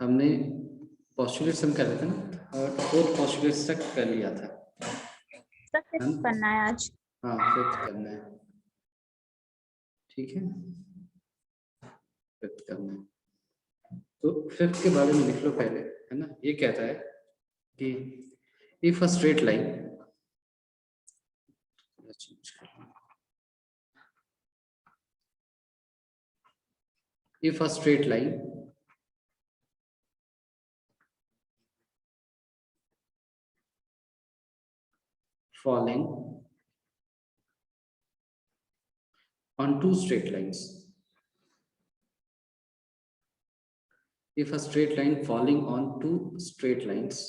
हमने पोस्टुलेट्स हम कर रहे थे ना, और फोर्थ पोस्टुलेट्स तक कर लिया था। सर फिफ्थ करना है आज। हाँ, फिफ्थ करना है, ठीक है, फिफ्थ करना है। तो फिफ्थ के बारे में लिख लो पहले, है ना। ये कहता है कि if a straight line, if a straight line falling on two straight lines, if a straight line falling on two straight lines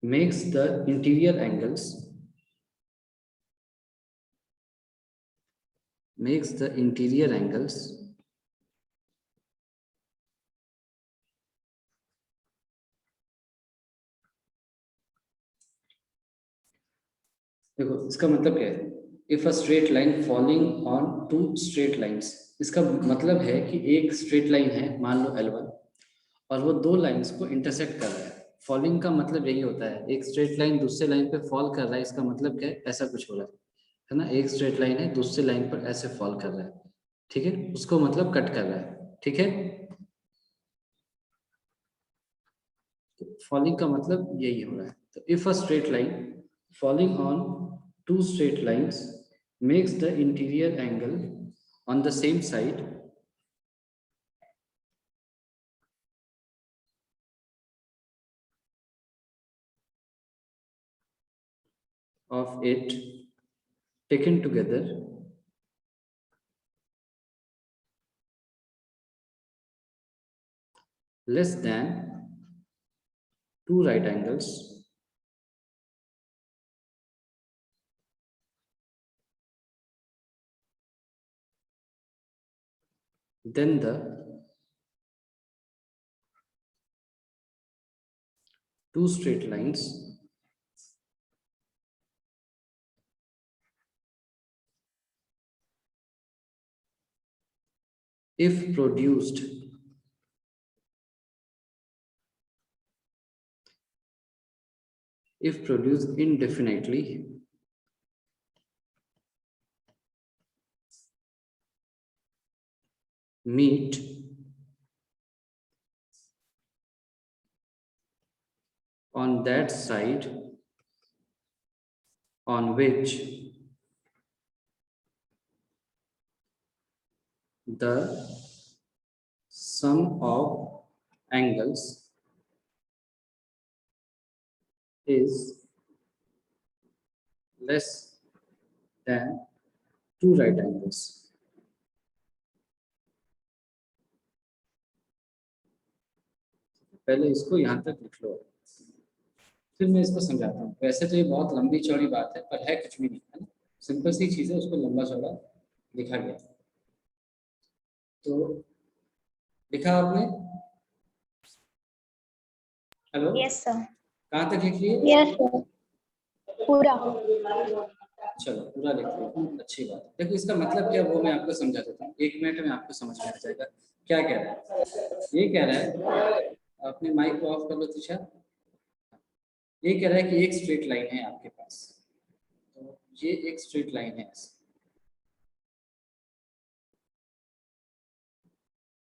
makes the interior angles देखो इसका मतलब क्या है, if a straight line falling on two straight lines, इसका मतलब है कि एक स्ट्रेट लाइन है, मान लो L1, और वो दो लाइंस को इंटरसेक्ट कर रहा है। फॉलिंग का मतलब यही होता है, एक स्ट्रेट लाइन दूसरे लाइन पे फॉल कर रहा है, इसका मतलब क्या है, ऐसा कुछ हो रहा है ना। एक स्ट्रेट लाइन है, दूसरे लाइन पर ऐसे फॉल कर रहा है, ठीक है, उसको मतलब कट कर रहा है, ठीक है। फॉलिंग का मतलब यही हो रहा है। तो if a straight line falling on two straight lines makes the interior angle on the same side of it taken together less than two right angles then the two straight lines if produced indefinitely meet on that side on which the sum of angles is less than two right angles। पहले इसको यहां तक लिख लो, फिर मैं इसको समझाता हूँ। वैसे तो ये बहुत लंबी चौड़ी बात है, पर है कुछ भी नहीं, है ना, सिंपल सी चीज है, उसको लंबा चौड़ा लिखा गया। तो लिखा आपने? Hello, yes sir. कहाँ तक लिख लिए? यस सर, पूरा। चलो पूरा लिख लिया, अच्छी बात है। देखो इसका मतलब क्या, वो मैं आपको समझा देता हूँ, 1 मिनट में आपको समझ में आ जाएगा क्या कह रहा है। ये कह रहा है, अपने माइक को ऑफ कर लो तुषार। ये कह रहा है कि एक स्ट्रेट लाइन है आपके पास, तो ये एक स्ट्रेट लाइन है,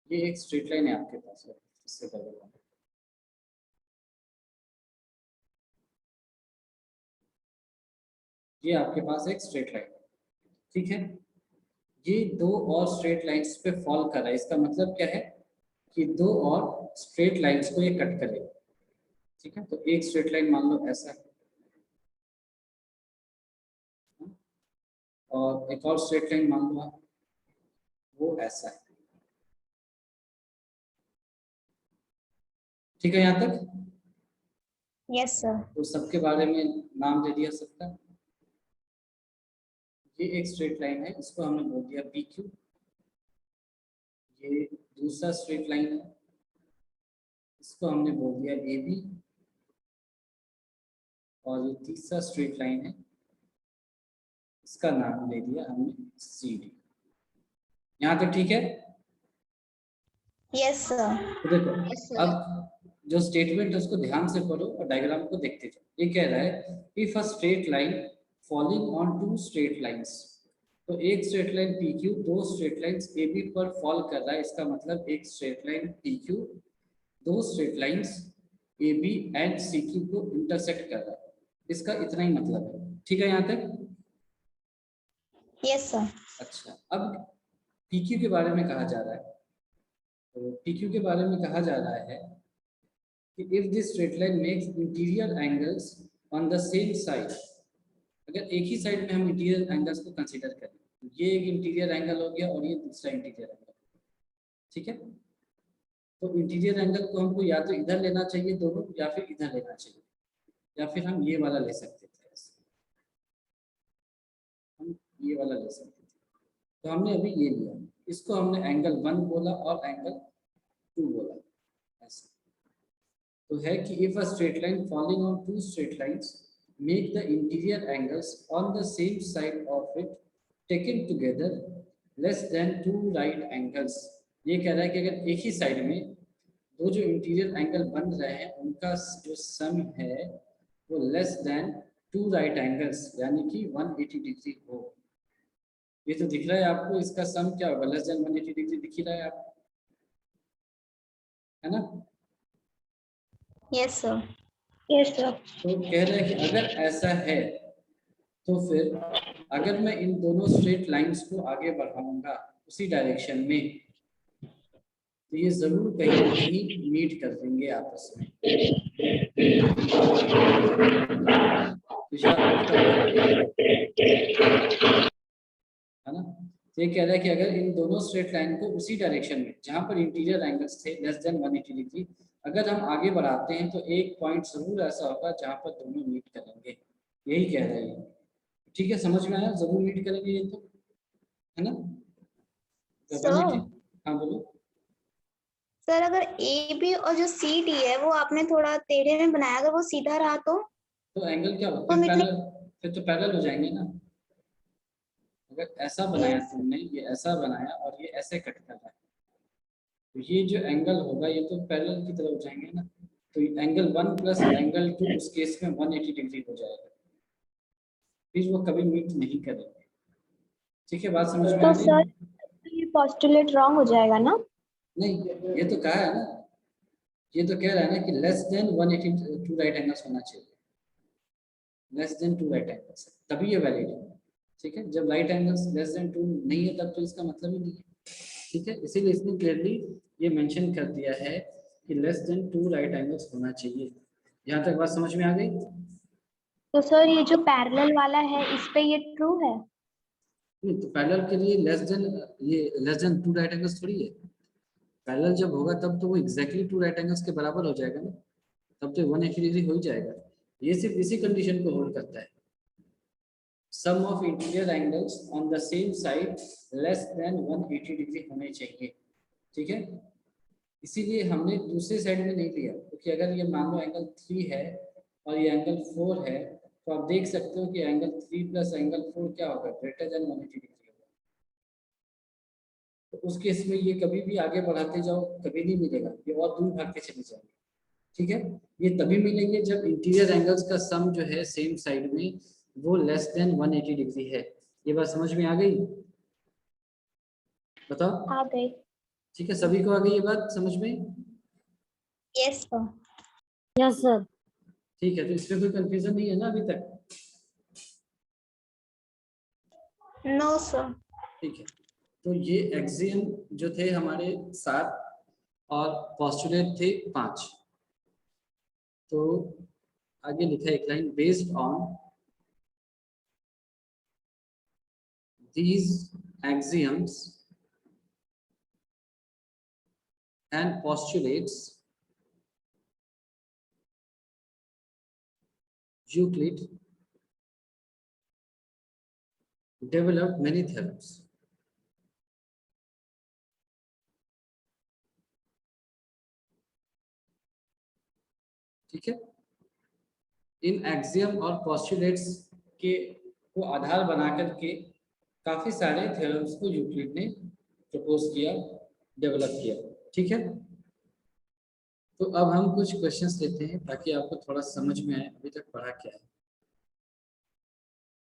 ये एक स्ट्रेट लाइन है आपके पास, इससे कर दो। ये आपके पास एक स्ट्रेट लाइन, ठीक है। ये दो और स्ट्रेट लाइंस पे फॉल कर रहा है, इसका मतलब क्या है कि दो और स्ट्रेट लाइंस को ये कट करेगा, ठीक है। तो एक स्ट्रेट लाइन मान लो ऐसा है, और एक और स्ट्रेट लाइन मान लो वो ऐसा है, ठीक है यहाँ तक। Yes sir. तो सबके बारे में नाम दे दिया सबका। ये एक स्ट्रेट लाइन है, इसको हमने बोल दिया PQ। ये दूसरा स्ट्रेट लाइन है, इसको हमने बोल दिया AB। और ये तीसरा स्ट्रेट लाइन है, इसका नाम दे दिया हमने CD। यहाँ तक ठीक है? Yes sir. तो देखो अब जो स्टेटमेंट है उसको ध्यान से पढ़ो और डायग्राम को देखते जाओ। ये कह रहा है if a straight line falling on two straight lines, तो एक स्ट्रेट लाइन पी क्यू दो स्ट्रेट लाइंस ए बी पर फॉल कर रहा है, इसका मतलब एक स्ट्रेट लाइन पी क्यू दो straight lines A B and C Q को इंटरसेक्ट कर रहा है, इसका इतना ही मतलब है। ठीक है यहाँ तक? Yes sir. अच्छा, अब पी क्यू के बारे में कहा जा रहा है। तो पी क्यू के बारे में कहा जा रहा है कि if this straight line makes interior angles on the same side, अगर एक ही साइड में हम इंटीरियर एंगल्स को कंसीडर करें, तो ये एक इंटीरियर एंगल हो गया और ये दूसरा इंटीरियर एंगल, ठीक है? तो इंटीरियर एंगल को हमको या तो इधर लेना चाहिए दोनों, या फिर इधर लेना चाहिए, या फिर हम ये वाला ले सकते थे, हम ये वाला ले सकते थे। तो हमने अभी ये लिया, इसको हमने एंगल 1 बोला और एंगल 2 बोला, ऐसा। तो है कि if a straight line falling on two straight lines make the interior angles on the same side of it taken together less than two right angles। ये कह रहा है कि अगर एक ही साइड में दो जो इंटीरियर एंगल बन रहे हैं उनका जो सम है वो less than two right angles यानी कि 180 डिग्री हो। ये तो दिख रहा है आपको, इसका सम क्या होगा? लेस देन 180 डिग्री दिख ही रहा है आपको, है ना? Yes sir. Yes sir. तो कह रहा है कि अगर ऐसा है तो फिर अगर मैं इन दोनों स्ट्रेट लाइंस को आगे बढ़ाऊंगा उसी डायरेक्शन में, तो ये जरूर कहीं ना कहीं मीट कर देंगे आपस में। है ना? तो ये कह रहा है कि अगर इन दोनों स्ट्रेट लाइन को उसी डायरेक्शन में जहां पर इंटीरियर एंगल्स थे लेस देन 180 डिग्री, अगर हम आगे बढ़ाते हैं तो एक पॉइंट जरूर ऐसा होगा जहां पर दोनों मीट करेंगे, यही कह रहा है। ठीक है, समझ में आया? जरूर मीट करेंगे ये तो, है ना? सर हाँ बोलो। सर अगर ए बी और जो सी डी है वो आपने थोड़ा टेढ़े में बनाया, अगर वो सीधा रहा तो एंगल क्या होगा? तो हम इतने फिर तो पैरेलल हो जाएंगे ना। अगर ऐसा बनाया यस तुमने, ये ऐसा बनाया और ये ऐसे कट कर रहा है, तो ये जो एंगल होगा ये तो पैरेलल की तरह हो जाएंगे ना। तो एंगल 1 प्लस एंगल 2 उस केस में 180 डिग्री हो जाएगा, फिर वो कभी मीट नहीं करेंगे। ठीक है, बात समझ में आ तो गई? सर ये पोस्टुलेट रॉन्ग हो जाएगा ना? नहीं, ये तो कहा है ना, ये तो कह रहा है ना कि less than 180 two right angles होना चाहिए, less than two right angles, तभी ये वैलिड है। ठीक है, जब राइट एंगल्स लेस देन 2 नहीं है तब तो इसका मतलब ही नहीं है। ठीक है, इसीलिए इसने क्लियरली ये मेंशन कर दिया है कि लेस देन 2 राइट एंगल्स होना चाहिए। यहाँ तक बात समझ में आ गई? तो सर ये जो पैरेलल वाला है इस पे ये ट्रू है? नहीं, तो पैरेलल के लिए ये लेस देन 2 राइट एंगल्स थोड़ी है। पैरेलल जब होगा तब तो वो एग्जैक्टली 2 राइट एंगल्स के बराबर हो जाएगा ना, तब तो 180 डिग्री हो ही जाएगा। ये सिर्फ इसी कंडीशन को होल्ड करता है, sum of interior angles on the same side less than 180 degree होने चाहिए। ठीक है, इसीलिए हमने दूसरे साइड में नहीं लिया, क्योंकि अगर ये मान लो एंगल 3 है और ये एंगल 4 है, तो आप देख सकते हो कि एंगल 3 प्लस एंगल 4 क्या होगा? ग्रेटर देन 180 डिग्री होगा। तो उस केस में ये कभी भी आगे बढ़ाते जाओ कभी नहीं मिलेगा, ये और दूर भागते चले जाएंगे। ठीक है, ये तभी मिलेंगे जब इंटीरियर एंगल्स का सम जो है सेम साइड में वो लेस देन 180 डिग्री है। ये बात समझ में आ गई? बताओ। आ गई। ठीक है, सभी को आ गई ये बात समझ में? Yes sir. Yes sir. ठीक है, तो इसमें कोई कंफ्यूजन नहीं है ना अभी तक? No sir. ठीक है, तो ये एक्सियम जो थे हमारे 7 और पोस्टुलेट थे 5। तो आगे लिखा है एक line, based on these axioms and postulates Euclid developed many theorems। ठीक है, इन एक्सियम और पोस्टुलेट्स के को आधार बना करके काफी सारे थ्योरम्स को यूक्लिड ने प्रपोज किया, डेवलप किया। ठीक है, तो अब हम कुछ क्वेश्चंस लेते हैं ताकि आपको थोड़ा समझ में आए अभी तक पढ़ा क्या है।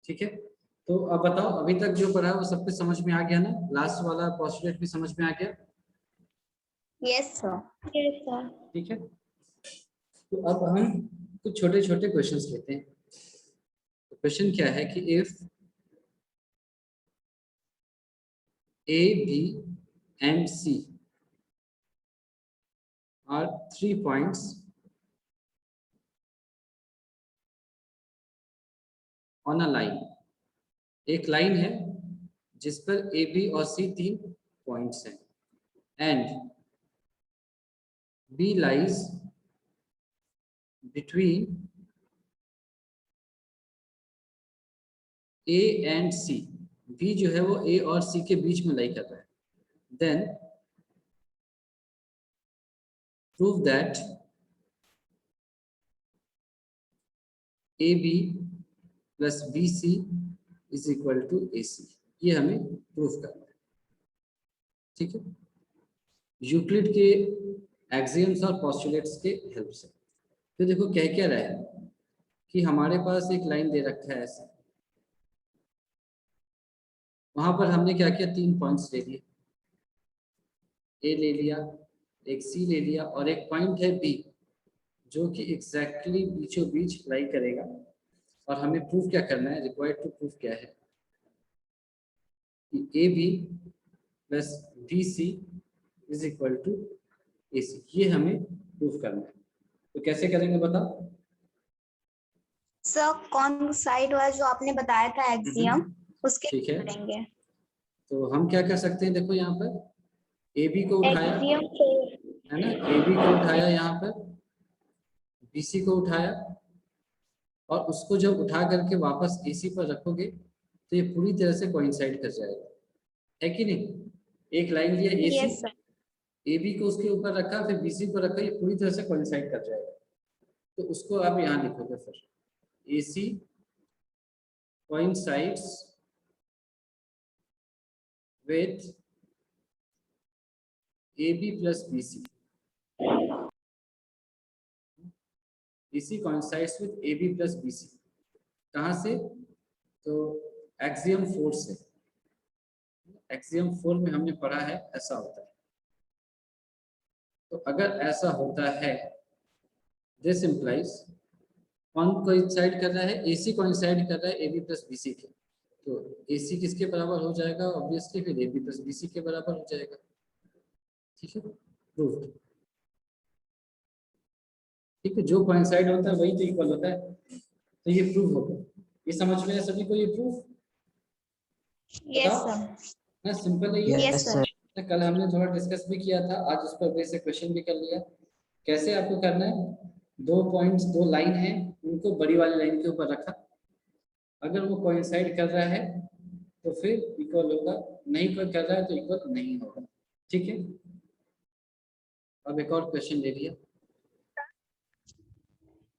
ठीक है, तो अब बताओ अभी तक जो पढ़ा वो सब कुछ समझ में आ गया ना? लास्ट वाला पोस्टुलेट भी समझ में आ गया? Yes sir. Yes sir. ठीक है, तो अब हम कुछ छोटे छोटे क्वेश्चंस लेते हैं। तो क्वेश्चन क्या है कि if A, B and C are 3 points on a line, एक लाइन है जिस पर A, B और C 3 पॉइंट्स हैं, and B lies between A and C, B जो है वो A और C के बीच में लाई कर रहा है, then prove that AB plus BC is equal to AC, ये हमें प्रूफ करना है। ठीक है, यूक्लिड के एक्सियम्स और पोस्टुलेट्स के हेल्प से। तो देखो कह क्या रहा है कि हमारे पास एक लाइन दे रखा है ऐसे, वहां पर हमने क्या किया, 3 पॉइंट्स ले लिए, ए ले लिया, एक सी ले लिया और एक पॉइंट है बी जो कि एग्जैक्टली बीचों बीच लाई करेगा। और हमें प्रूफ क्या करना है, रिक्वायर्ड टू प्रूफ क्या है कि A B plus B C is equal to A C, ये हमें प्रूफ करना है। तो कैसे करेंगे बताओ? सर कौन साइड वाला जो आपने बताया था एक्सियम उसके ठीक है, करेंगे। तो हम क्या कर सकते हैं, देखो यहाँ पर ए बी को उठाया एक्सियम है ना, ए बी को उठाया, यहाँ पर बी सी को उठाया, और उसको जब उठा करके वापस ए सी पर रखोगे तो ये पूरी तरह से कोइंसाइड कर जाएगा, है कि नहीं? एक लाइन लिया ए सी, यस सर। ए बी को उसके ऊपर रखा, फिर बी सी को रखा, ये पूरी तरह से कोइंसाइड कर जाएगा। तो उसको आप यहाँ लिखोगे फिर A C coincides with A B plus B C, AC coincides with AB plus BC, कहाँ से? तो एक्सियम 4 से। एक्सियम 4 में हमने पढ़ा है ऐसा होता है। तो अगर ऐसा होता है, दिस इंप्लाइज कौन कोइंसाइड कर रहा है, AC कोइंसाइड कर रहा है AB प्लस BC के, तो AC किसके बराबर हो जाएगा, ऑब्वियसली फिर AB प्लस BC के बराबर हो जाएगा। ठीक है, प्रूव्ड। ठीक है, जो कोइंसाइड होता है वही तो इक्वल होता है, तो ये प्रूव हो गया। ये समझ में है सभी को ये प्रूफ? Yes sir. ना सिंपल है ये। Yes sir. कल हमने थोड़ा डिस्कस भी किया था, आज उस पर बेस से क्वेश्चन भी कर लिया। कैसे आपको करना है, 2 पॉइंट्स, 2 लाइन है, उनको बड़ी वाली लाइन के ऊपर रखा, अगर वो कोइंसाइड कर रहा है तो फिर इक्वल होगा, नहीं कोई कर रहा है तो इक्वल नहीं होगा। ठीक है, अब एक और क्वेश्चन ले लिया।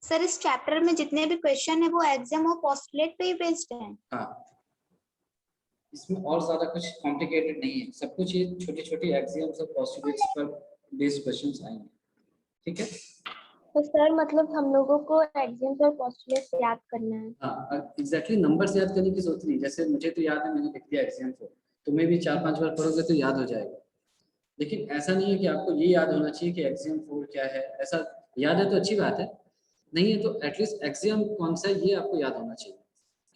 सर इस चैप्टर में जितने भी क्वेश्चन है वो एग्जाम और पोस्टुलेट पे ही बेस्ड है। हाँ, इसमें और ज्यादा कुछ कॉम्प्लिकेटेड नहीं है, सब कुछ ये छोटी छोटी एक्सियम्स और पोस्टुलेट्स पर बेस्ड क्वेश्चंस आएंगे। ठीक है, तो सर मतलब हम लोगों को एग्जाम्स और पोस्टुलेट याद करना है। हाँ एग्जैक्टली, नंबर्स याद करने की जरूरत नहीं, जैसे मुझे तो याद है, मैंने लिख दिया एग्जाम को, तुम्हें भी 4-5 बार पढ़ोगे तो याद हो जाएगा। लेकिन ऐसा नहीं है कि आपको ये याद होना चाहिए कि एक्सियम 4 क्या है, ऐसा याद है तो अच्छी बात है, नहीं है तो एटलीस्ट एक्सियम कौन सा है ये आपको याद होना चाहिए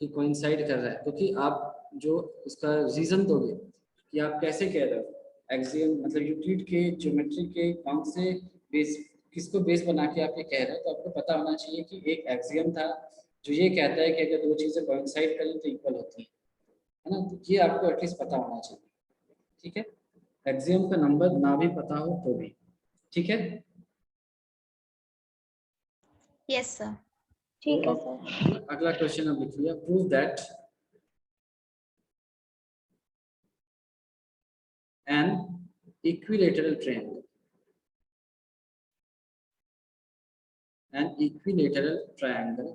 कि कोइंसाइड कर रहा है, क्योंकि आप जो इसका रीजन दोगे कि आप कैसे कह रहे हो एक्सियम, मतलब यूक्लिड के ज्योमेट्री के कौन से बेस, किसको बेस बना के आप ये कह रहे हो, तो आपको पता होना चाहिए कि एक एक्सियम था जो ये कहता है कि अगर 2 चीजें कोइंसाइड करें तो इक्वल होती है ना, तो ये आपको एटलीस्ट पता होना चाहिए। ठीक है, एक्सियम का नंबर ना भी पता हो तो भी। ठीक है, यस सर। ठीक है सर। अगला क्वेश्चन अब लिख लिया, prove that an equilateral triangle, an equilateral triangle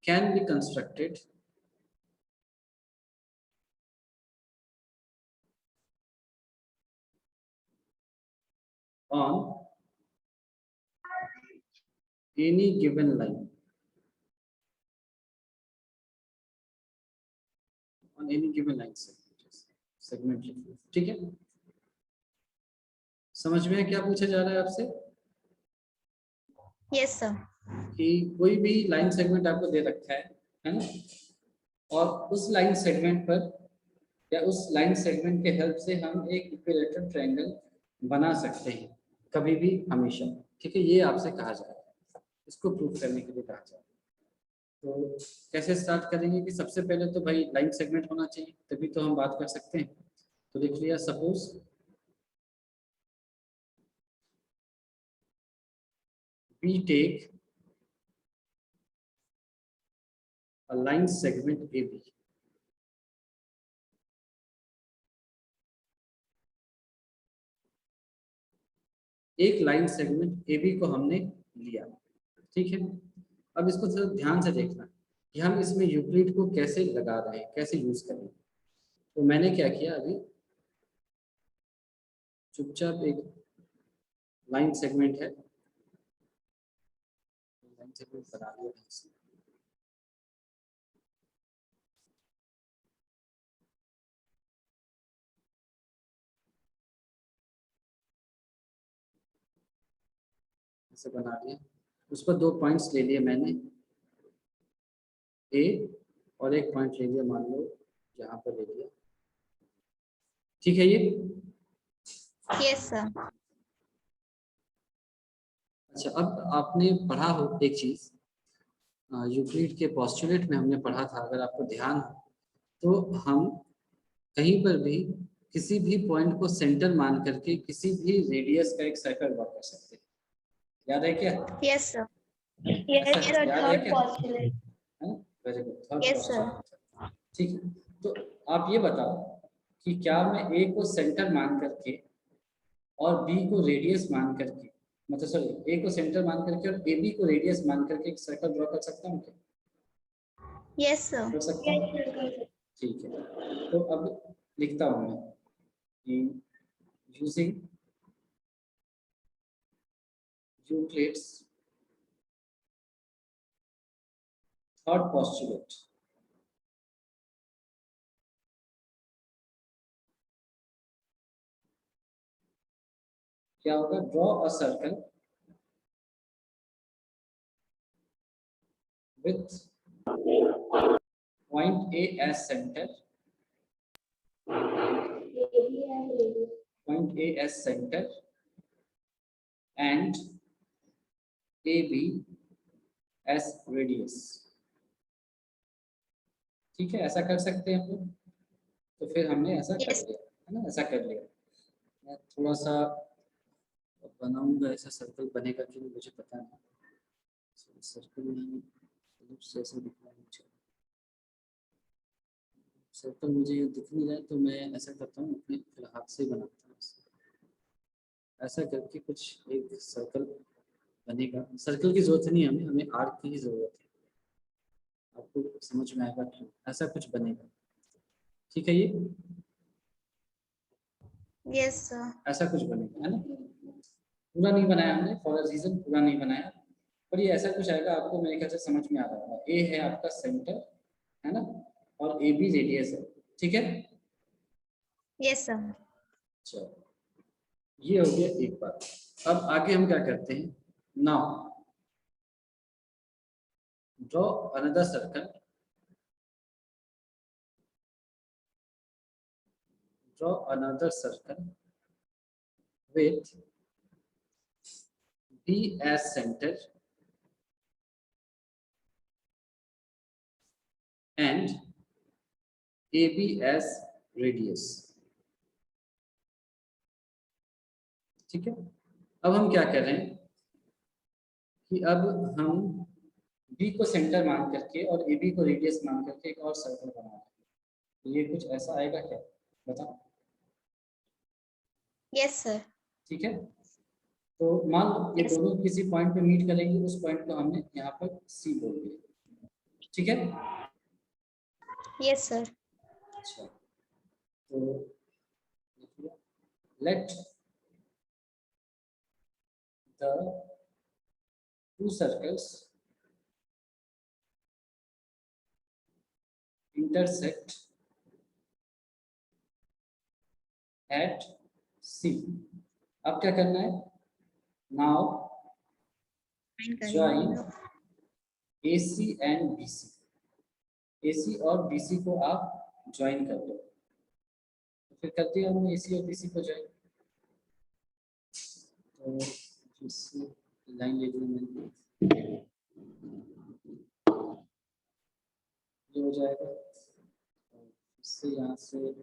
can be constructed on any given line, on any given line segment लिखिए, ठीक है। समझ में क्या पूछा जा रहा है आपसे? Yes sir. कि कोई भी लाइन सेगमेंट आपको दे रखा है ना, और उस लाइन सेगमेंट पर या उस लाइन सेगमेंट के हेल्प से हम एक इक्विलेटरल ट्रायंगल बना सकते हैं कभी भी, हमेशा, ठीक है। ये आपसे कहा जा रहा है, इसको प्रूव करने के लिए कहा जा रहा है। तो कैसे स्टार्ट करेंगे कि सबसे पहले तो भाई लाइन सेगमेंट होना चाहिए, तभी तो हम बात कर सकते हैं। तो लिख लिया, suppose we take a line segment AB, एक लाइन सेगमेंट AB को हमने लिया, ठीक है। अब इसको थोड़ा ध्यान से देखना कि हम इसमें यूक्लिड को कैसे लगा रहे हैं, कैसे यूज करेंगे। तो मैंने क्या किया, अभी चुपचाप एक लाइन सेगमेंट है, लाइन सेगमेंट बना लिया है, ऐसे बना लिया। उस पर 2 पॉइंट्स ले लिए मैंने, ए और एक पॉइंट ले लिया, मान लो यहाँ पर ले लिया, ठीक है ये। Yes sir. अच्छा, अब आपने पढ़ा हो एक चीज, यूक्लिड के पोस्टुलेट में हमने पढ़ा था, अगर आपको ध्यान हो, तो हम कहीं पर भी किसी भी पॉइंट को सेंटर मान करके किसी भी रेडियस का एक सर्कल ड्रॉ कर सकते हैं। याद है क्या? Yes sir. ऐसा यस सर, याद है थर्ड क्या? पोस्टुलेट। है ना, very good, third yes sir. Postulate, ठीक है। तो आप ये बताओ कि क्या मैं ए को सेंटर मान करके और बी को रेडियस मान करके, मतलब सॉरी, ए को सेंटर मान करके और ए बी को रेडियस मान करके एक सर्कल ड्रॉ कर सकता हूँ क्या? Yes sir. कर सकता हूँ, ठीक है। तो अब लिखता हूँ मैं कि यूजिंग यूक्लिड्स थर्ड पोस्टुलेट, क्या होगा, draw a circle with point A as center, point A as center and AB as radius, ठीक है। ऐसा कर सकते हैं हम लोग। तो फिर हमने ऐसा कर यस। लिया, है ना, ऐसा कर लिया। मैं थोड़ा सा बनाऊंगा, ऐसा सर्कल बनेगा कि नहीं मुझे पता नहीं। सर्कल से ऐसा दिखना मुझे, सर्कल मुझे दिख नहीं रहा है, तो मैं ऐसा करता हूँ, अपने हाथ से बनाता हूँ। ऐसा करके कुछ एक सर्कल बनेगा। सर्कल की जरूरत नहीं है हमें, हमें आर्क की ही जरूरत है। आपको समझ में आएगा क्यों, ऐसा कुछ बनेगा, ठीक है ये। Yes sir. ऐसा कुछ बनेगा, है ना। पूरा नहीं बनाया हमने, फॉर अ रीजन पूरा नहीं बनाया, पर ये ऐसा कुछ आएगा। आपको मेरे ख्याल से समझ में आ रहा होगा। ए है आपका सेंटर, है ना, और ए बी रेडियस है, ठीक है। Yes sir. चलो, ये हो गया एक बात। अब आगे हम क्या करते हैं, now draw another circle, draw another circle with B as center and AB as radius, ठीक है। अब हम क्या कर रहे हैं कि अब हम B को सेंटर मान करके और AB को रेडियस मान करके एक और सर्कल बना रहे हैं। ये कुछ ऐसा आएगा क्या, बताओ? Yes sir. ठीक है। तो मान लो ये यस। दोनों किसी पॉइंट पे मीट करेंगे, उस पॉइंट को हमने यहाँ पर C बोल दिया, ठीक है। Yes sir. अच्छा, तो late the two circles intersect at C. अब क्या करना है? Now join AC and BC. AC और BC को आप ज्वाइन कर दो। तो फिर करते हैं हम AC और BC को ज्वाइन। तो इससे लाइन ले ली मैंने, ये हो जाएगा। इससे यहाँ से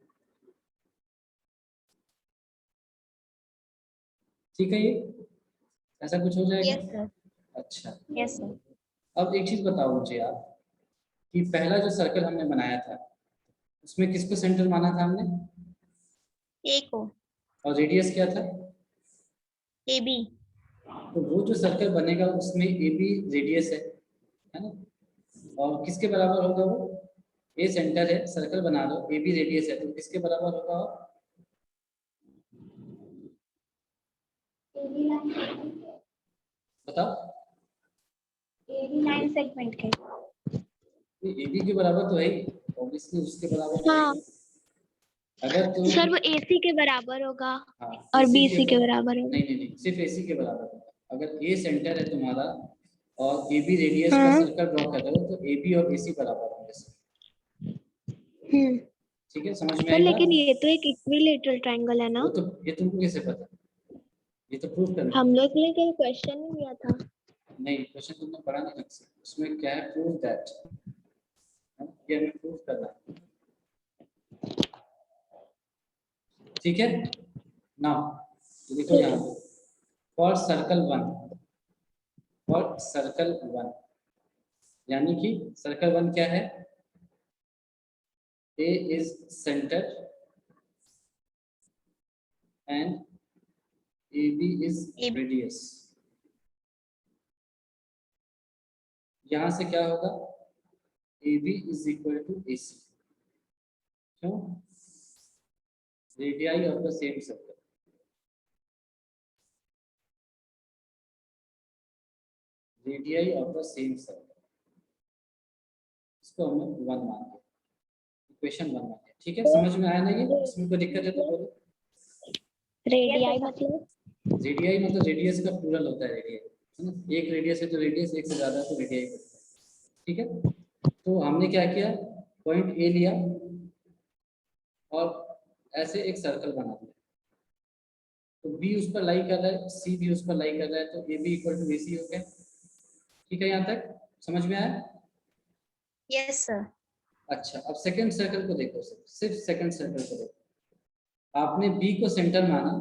ठीक है, ये ऐसा कुछ हो जाएगा। Yes sir. अच्छा, यस सर। अब एक चीज बताओ मुझे आप कि पहला जो सर्कल हमने बनाया था उसमें किसको सेंटर माना था हमने? ए को। और रेडियस क्या था? AB। तो वो जो सर्कल बनेगा उसमें AB रेडियस है ना? और किसके बराबर होगा वो? ए सेंटर है, सर्कल बना लो, AB रेडियस है, तो किसके बराबर होगा वो? बताओ। AB लाइन सेगमेंट के। AB के बराबर तो है ही, ऑब्वियसली उसके बराबर है। हाँ अगर तो सर वो AC के बराबर होगा। हाँ, और AC BC के बराबर होगा। नहीं, सिर्फ AC के बराबर होगा। अगर A सेंटर है तुम्हारा और AB रेडियस का हाँ। सर्कल ड्रॉ कर रहे हो तो AB और AC बराबर होंगे। ठीक है, समझ में सर आएगा? लेकिन ये तो एक इक्विलेटरल ट्रायंगल है ना? वो तो ये तुमको कैसे पता? ये तो प्रूव करना। हम लोग ने कहीं क्वेश्चन नहीं दिया था। नहीं, क्वेश्चन तुमने पढ़ा नहीं ढंग से। उसमें क्या है? Prove that. ये हमें प्रूव करना है। ठीक है, नाउ देखो यहाँ पे फॉर सर्कल 1, यानी कि सर्कल 1 क्या है? A is center and AB is radius. यहाँ से क्या होगा? AB is equal to AC. क्यों? Radii of the same circle. Radii of the same circle. इसको हमने 1 मान लिया, इक्वेशन 1 मान लिया। ठीक है, समझ में आया ना? ये इसमें कोई दिक्कत है तो बोलो। रेडियाई मतलब? रेडियाई मतलब रेडियस का प्लूरल होता है रेडियाई, है ना? एक रेडियस है तो रेडियस, एक से ज्यादा तो रेडियाई होता है। ठीक है, तो हमने क्या किया? पॉइंट ए लिया और ऐसे एक सर्कल बना दिया। तो बी उस पर लाई कर रहा है, सी भी उस पर लाई कर रहा है, तो A B equal to AC हो गया। ठीक है, यहाँ तक समझ में आया? Yes sir. अच्छा, अब सेकंड सर्कल को देखो, सिर्फ सेकंड सर्कल को देखो। आपने बी को सेंटर माना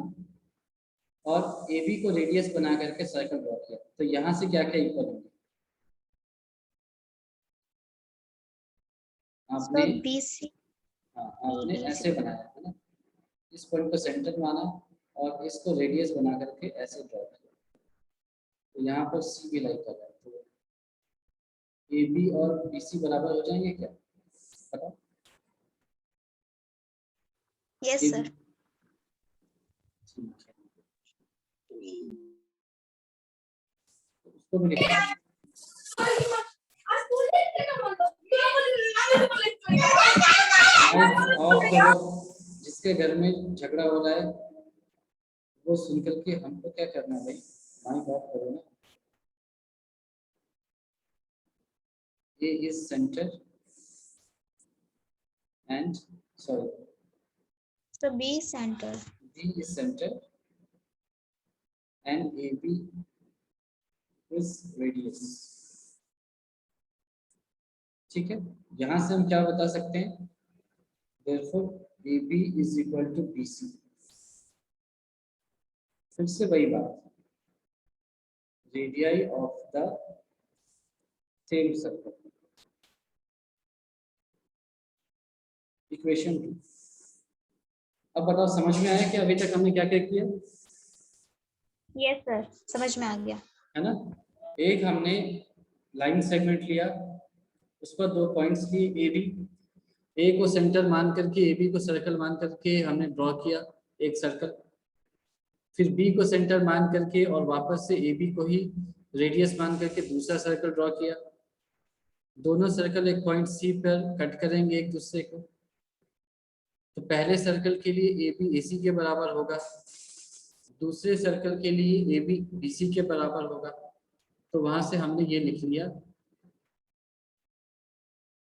और AB को रेडियस बना करके सर्कल ड्रॉ किया, तो यहाँ से क्या क्या इक्वल होंगे? आपने BC। हाँ, आपने ऐसे बनाया है ना, इस पॉइंट को सेंटर माना और इसको रेडियस बना करके ऐसे ड्रॉ किया, तो यहाँ पर C भी लाइक कर रहा है, तो AB और BC बराबर हो जाएंगे क्या? बताओ। Yes sir. ठीक है, उसको भी लिखा है। ऑफ करो, जिसके घर में झगड़ा हो रहा है वो सुन करके हमको क्या करना है भाई? माइक ऑफ करो ना। A is center and sorry, So B center. B is center and AB is radius. ठीक है, यहाँ से हम क्या बता सकते हैं? Therefore AB is equal to BC. फिर से वही बात, radii of the same circle. Equation 2। अब बताओ समझ में आया कि अभी तक हमने क्या क्या किया? यस सर, समझ में आ गया। है ना? एक हमने लाइन सेगमेंट लिया, उस पर 2 पॉइंट्स लिए AB, A को सेंटर मान करके AB को सर्कल मान करके हमने ड्रॉ किया एक सर्कल। फिर बी को सेंटर मान करके और वापस से ए बी को ही रेडियस मान करके दूसरा सर्कल ड्रॉ किया। दोनों सर्कल एक पॉइंट सी पर कट करेंगे एक दूसरे को। तो पहले सर्कल के लिए ए बी ए सी के बराबर होगा, दूसरे सर्कल के लिए ए बी बी सी के बराबर होगा। तो वहां से हमने ये लिख लिया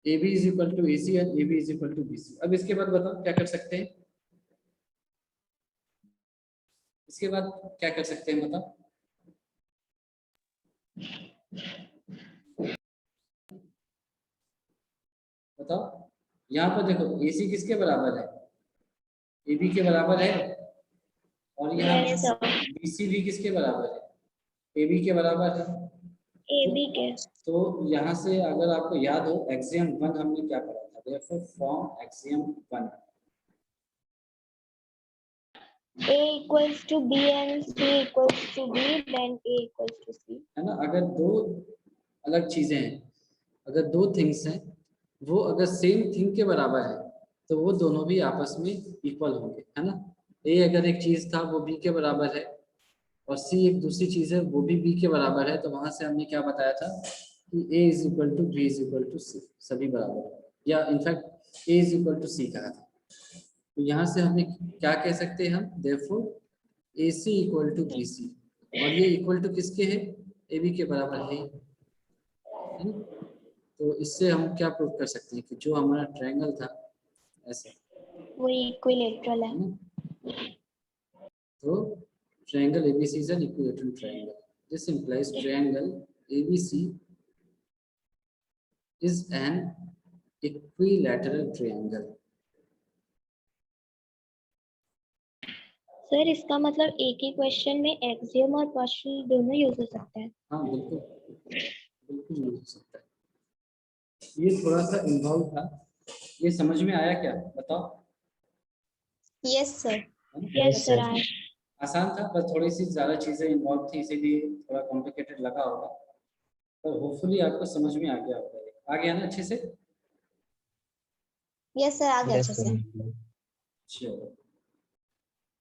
A B is equal to A C and A B is equal to B C. अब इसके बाद बताओ क्या कर सकते हैं, इसके बाद क्या कर सकते हैं बताओ। बताओ यहाँ पर देखो ए सी किसके बराबर है, ए बी के बराबर है, और यहाँ बी सी भी किसके बराबर है, ए बी के बराबर है। ए बी के। तो यहाँ से अगर आपको याद हो एक्सियम 1 हमने क्या पढ़ा था, therefore from axiom 1 A equals to B and C equals to B, then A equals to C. है ना। अगर दो अलग चीजें हैं, अगर दो थिंग्स हैं, वो अगर सेम थिंग के बराबर है तो वो दोनों भी आपस में इक्वल होंगे, है ना। ए अगर एक चीज था वो बी के बराबर है, और सी एक दूसरी चीज है वो भी बी के बराबर है, तो वहां से हमने क्या बताया था कि A is equal to B is equal to C, सभी बराबर है, या in fact A is equal to C कहा था। तो यहाँ से हमें क्या कह सकते हैं हम, therefore A C equal to B C, और ये इक्वल टू किसके है, ए बी के बराबर है ना। तो इससे हम क्या प्रूव कर सकते हैं कि जो हमारा ट्रायंगल था ऐसे वो इक्विलेटरल है। तो triangle ABC is an equilateral triangle. This implies triangle ABC is an equilateral triangle. Sir इसका मतलब एक ही क्वेश्चन में एक्सियम और पोस्टुलेट दोनों यूज हो सकते हैं। हाँ बिल्कुल बिल्कुल यूज हो सकता है। ये थोड़ा सा इन्वॉल्व था, ये समझ में आया क्या बताओ। Yes sir. यस सर आया। आसान था, बस थोड़ी सी ज्यादा चीजें इन्वॉल्व थी इसीलिए थोड़ा कॉम्प्लिकेटेड लगा होगा, पर होपफुली आपको समझ में आ गया होगा। आ गया ना अच्छे से। यस सर आ गया अच्छे से। चलो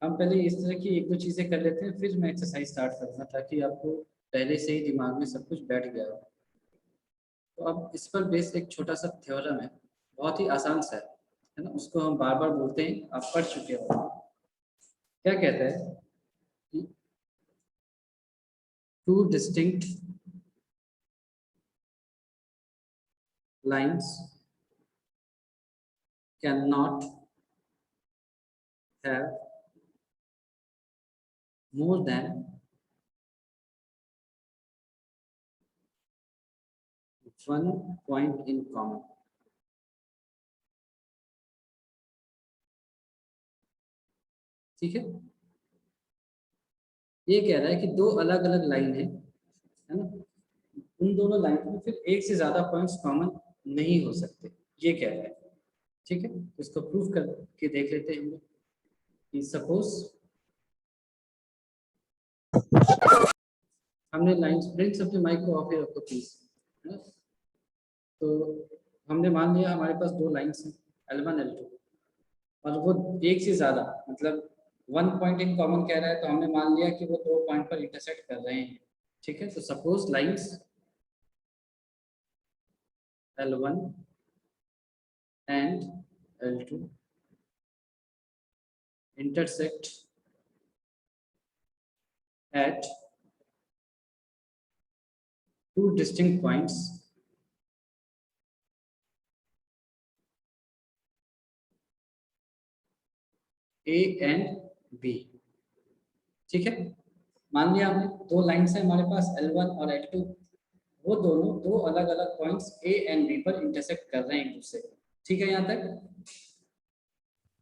हम पहले इस तरह की एक दो चीजें कर लेते हैं, फिर मैं एक्सरसाइज स्टार्ट करूंगा ताकि आपको पहले से ही दिमाग में सब कुछ बैठ गया हो। तो अब इस पर बेस एक छोटा सा थ्योरम है, बहुत ही आसान सा है ना, उसको हम बार बार बोलते हैं, आप पढ़ चुके हो। क्या कहता है कि two distinct lines can not have more than one point in common। ठीक है, ये कह रहा है कि दो अलग अलग लाइन है ना, उन दोनों लाइन में फिर एक से ज्यादा पॉइंट्स कॉमन नहीं हो सकते, ये कह रहा है। ठीक है, इसको प्रूफ करके देख लेते हैं हम लोग कि सपोज हमने लाइंस, प्रिंट अपने माइक को ऑफ ही रखो प्लीज। तो हमने मान लिया हमारे पास दो लाइंस हैं L1 L2, और वो एक से ज्यादा मतलब 1 पॉइंट इन कॉमन कह रहा है, तो हमने मान लिया कि वो 2 पॉइंट पर इंटरसेक्ट कर रहे हैं। ठीक है, तो suppose lines L1 and L2 intersect at two distinct points A and B। ठीक है, मान लिया हमने दो लाइंस है हमारे पास L1 और L2, वो दोनों दो अलग अलग पॉइंट्स A and B पर इंटरसेक्ट कर रहे हैं एक दूसरे को। ठीक है यहाँ तक।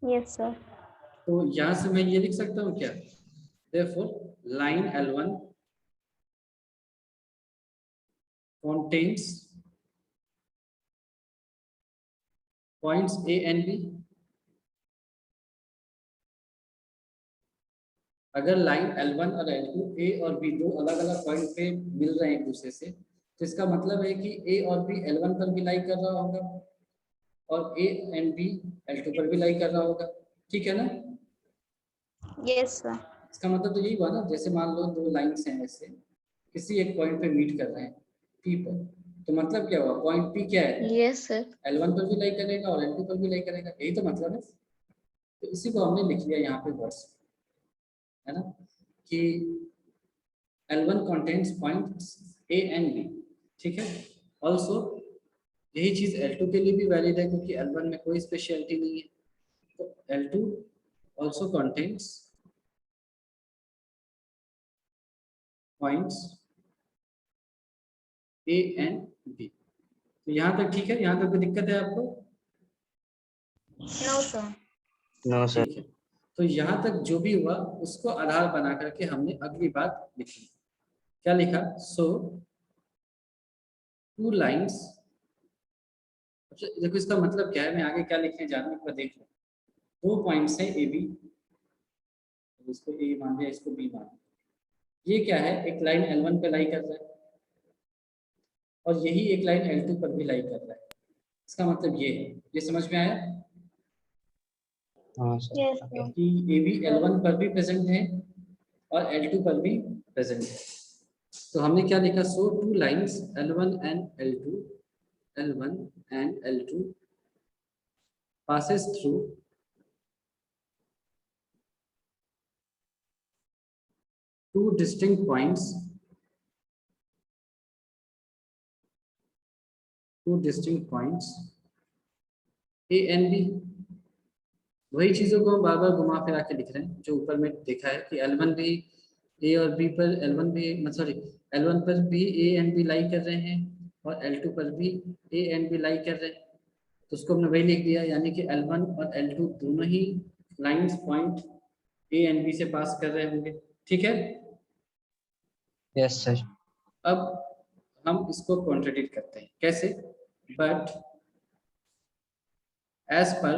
Yes sir. तो यहाँ से मैं ये लिख सकता हूँ क्या, therefore line L1 contains points A and B। अगर लाइन L1 और L2 A और B दो अलग अलग पॉइंट पे मिल रहे हैं एक दूसरे से, तो इसका मतलब है कि A और B L1 पर भी लाई कर रहा होगा और A and B L2 पर भी लाई कर रहा होगा। ठीक है ना। Yes sir. इसका मतलब तो यही हुआ ना, जैसे मान लो दो लाइंस हैं ऐसे, किसी एक पॉइंट पे मीट कर रहे हैं P पर, तो मतलब क्या हुआ, पॉइंट P क्या है, यस सर। L1 पर भी लाई करेगा और L2 पर भी लाई करेगा, यही तो मतलब है। तो इसी को हमने लिख लिया यहाँ पे वर्ड्स, है ना, कि L1 contains points A and B, ठीक है। ऑल्सो यही चीज L2 के लिए भी वैलिड है, क्योंकि L1 में कोई स्पेशलिटी नहीं है। तो L2 also contains points A and B। तो यहाँ तक ठीक है, यहाँ तक कोई दिक्कत है आपको? No sir. No sir. ठीक है, तो यहाँ तक जो भी हुआ उसको आधार बना करके हमने अगली बात लिखी। क्या लिखा? सो टू लाइंस, देखो इसका मतलब क्या है, मैं आगे क्या लिखने जा रहा हूँ, एक बार देख लो। दो पॉइंट्स है ए बी, इसको ए मान लिया, इसको बी मान लिया। ये क्या है, एक लाइन L1 पे लाई कर रहा है और यही एक लाइन L2 पर भी लाई कर रहा है। इसका मतलब ये है, ये समझ में आया हाँ सर। Yes okay. सर। कि ए बी L1 पर भी प्रेजेंट है और L2 पर भी प्रेजेंट है। तो हमने क्या लिखा, so two lines L1 and L2 passes through two distinct points A and B। वही चीजों को हम बार बार घुमा फिरा के लिख रहे हैं, जो ऊपर में देखा है कि L1 भी A और B पर, L1 भी सॉरी L1 पर भी A and B लाई कर रहे हैं और L2 पर भी A and B लाई कर रहे हैं। तो उसको हमने वही लिख दिया, यानी कि L1 और L2 दोनों ही lines point A and B से पास कर रहे होंगे, ठीक है। Yes sir. अब हम इसको कॉन्ट्रडिक्ट करते हैं, कैसे? But as per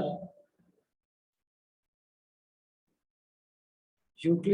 Euclid